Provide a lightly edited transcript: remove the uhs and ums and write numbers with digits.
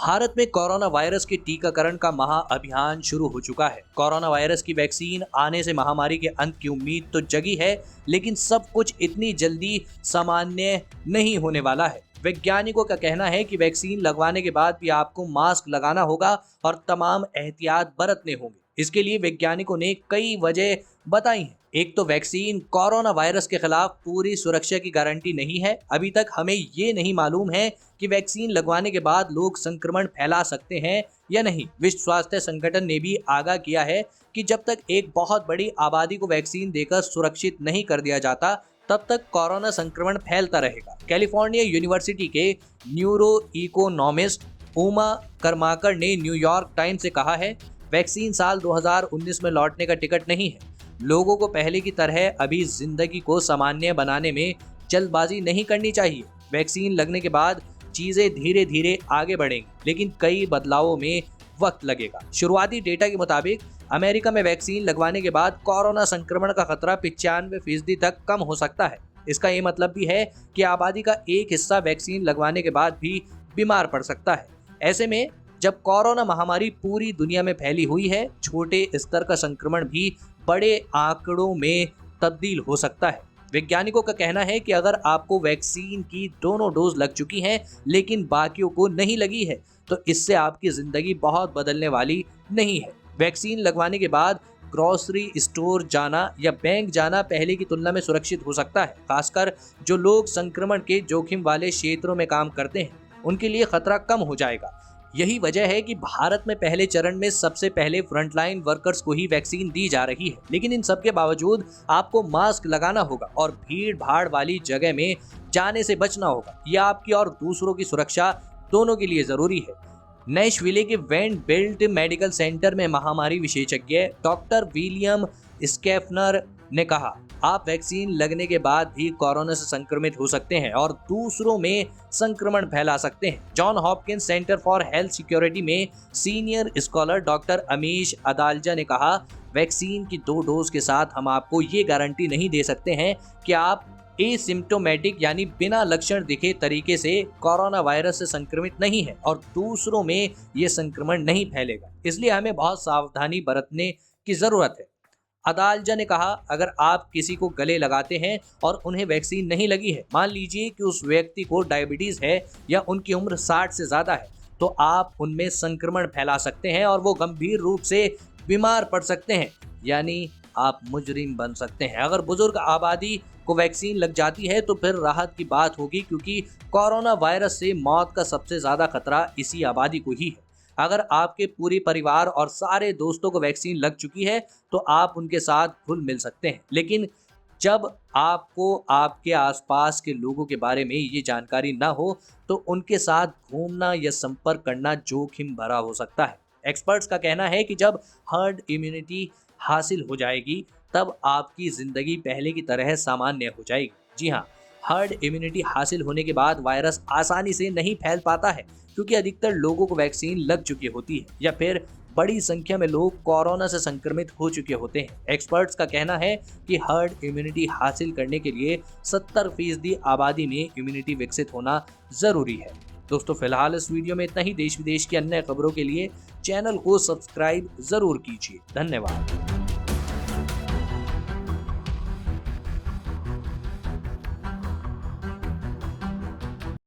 भारत में corona virus के टीकाकरण का महाअभियान शुरू हो चुका है। कोरोना वायरस की वैक्सीन आने से महामारी के अंत की उम्मीद तो जगी है, लेकिन सब कुछ इतनी जल्दी सामान्य नहीं होने वाला है। वैज्ञानिकों का कहना है कि वैक्सीन लगवाने के बाद भी आपको मास्क लगाना होगा और तमाम एहतियात बरतने होंगे। इसके लिए वैज्ञानिकों ने कई वजह बताई हैं। एक तो वैक्सीन कोरोना वायरस के खिलाफ पूरी सुरक्षा की गारंटी नहीं है। अभी तक हमें ये नहीं मालूम है कि वैक्सीन लगवाने के बाद लोग संक्रमण फैला सकते हैं या नहीं। विश्व स्वास्थ्य संगठन ने भी आगाह किया है कि जब तक एक बहुत बड़ी आबादी को वैक्सीन देकर सुरक्षित नहीं कर दिया जाता, तब तक कोरोना संक्रमण फैलता रहेगा। कैलिफोर्निया यूनिवर्सिटी के न्यूरो इकोनॉमिस्ट उमा कर्माकर ने न्यूयॉर्क टाइम्स से कहा है, वैक्सीन साल 2019 में लौटने का टिकट नहीं है। लोगों को पहले की तरह अभी जिंदगी को सामान्य बनाने में जल्दबाजी नहीं करनी चाहिए। वैक्सीन लगने के बाद चीजें धीरे धीरे आगे बढ़ेंगी, लेकिन कई बदलावों में वक्त लगेगा। शुरुआती डेटा के मुताबिक अमेरिका में वैक्सीन लगवाने के बाद कोरोना संक्रमण का खतरा 95% तक कम हो सकता है। इसका ये मतलब भी है कि आबादी का एक हिस्सा वैक्सीन लगवाने के बाद भी बीमार पड़ सकता है। ऐसे में जब कोरोना महामारी पूरी दुनिया में फैली हुई है, छोटे स्तर का संक्रमण भी बड़े आंकड़ों में तब्दील हो सकता है। वैज्ञानिकों का कहना है कि अगर आपको वैक्सीन की दोनों डोज लग चुकी हैं, लेकिन बाकियों को नहीं लगी है, तो इससे आपकी जिंदगी बहुत बदलने वाली नहीं है। वैक्सीन लगवाने के बाद ग्रोसरी स्टोर जाना या बैंक जाना पहले की तुलना में सुरक्षित हो सकता है। खासकर जो लोग संक्रमण के जोखिम वाले क्षेत्रों में काम करते हैं, उनके लिए खतरा कम हो जाएगा। यही वजह है कि भारत में पहले चरण में सबसे पहले फ्रंटलाइन वर्कर्स को ही वैक्सीन दी जा रही है। लेकिन इन सब के बावजूद आपको मास्क लगाना होगा और भीड़ भाड़ वाली जगह में जाने से बचना होगा। यह आपकी और दूसरों की सुरक्षा दोनों के लिए जरूरी है। नैशविले के वेंडबिल्ट मेडिकल सेंटर में महामारी विशेषज्ञ डॉक्टर विलियम स्केफनर ने कहा, आप वैक्सीन लगने के बाद भी कोरोना से संक्रमित हो सकते हैं और दूसरों में संक्रमण फैला सकते हैं। John Hopkins centre for health security में सीनियर स्कॉलर डॉक्टर अमीश अदालजा ने कहा, वैक्सीन की 2 डोज के साथ हम आपको ये गारंटी नहीं दे सकते हैं कि आप एसिम्प्टोमेटिक यानी बिना लक्षण दिखे तरीके से कोरोना वायरस से संक्रमित नहीं है और दूसरों में ये संक्रमण नहीं फैलेगा। इसलिए हमें बहुत सावधानी बरतने की जरूरत है। अदालजा ने कहा, अगर आप किसी को गले लगाते हैं और उन्हें वैक्सीन नहीं लगी है, मान लीजिए कि उस व्यक्ति को डायबिटीज है या उनकी उम्र 60 से ज्यादा है, तो आप उनमें संक्रमण फैला सकते हैं और वो गंभीर रूप से बीमार पड़ सकते हैं, यानी आप मुजरिम बन सकते हैं। अगर बुजुर्ग आबादी को वैक्सीन लग जाती है तो फिर राहत की बात होगी, क्योंकि कोरोना वायरस से मौत का सबसे ज्यादा खतरा इसी आबादी को ही है। अगर आपके पूरे परिवार और सारे दोस्तों को वैक्सीन लग चुकी है तो आप उनके साथ घुल मिल सकते हैं, लेकिन जब आपको आपके आसपास के लोगों के बारे में ये जानकारी ना हो तो उनके साथ घूमना या संपर्क करना जोखिम भरा हो सकता है। एक्सपर्ट्स का कहना है कि जब हर्ड इम्यूनिटी हासिल हो जाएगी, तब आपकी जिंदगी पहले की तरह सामान्य हो जाएगी। जी हाँ, हर्ड इम्यूनिटी हासिल होने के बाद वायरस आसानी से नहीं फैल पाता है, क्योंकि अधिकतर लोगों को वैक्सीन लग चुकी होती है या फिर बड़ी संख्या में लोग कोरोना से संक्रमित हो चुके होते हैं। एक्सपर्ट्स का कहना है कि हर्ड इम्यूनिटी हासिल करने के लिए 70% आबादी में इम्यूनिटी विकसित होना जरूरी है। दोस्तों, फिलहाल इस वीडियो में इतना ही। देश विदेश की अन्य खबरों के लिए चैनल को सब्सक्राइब जरूर कीजिए। धन्यवाद।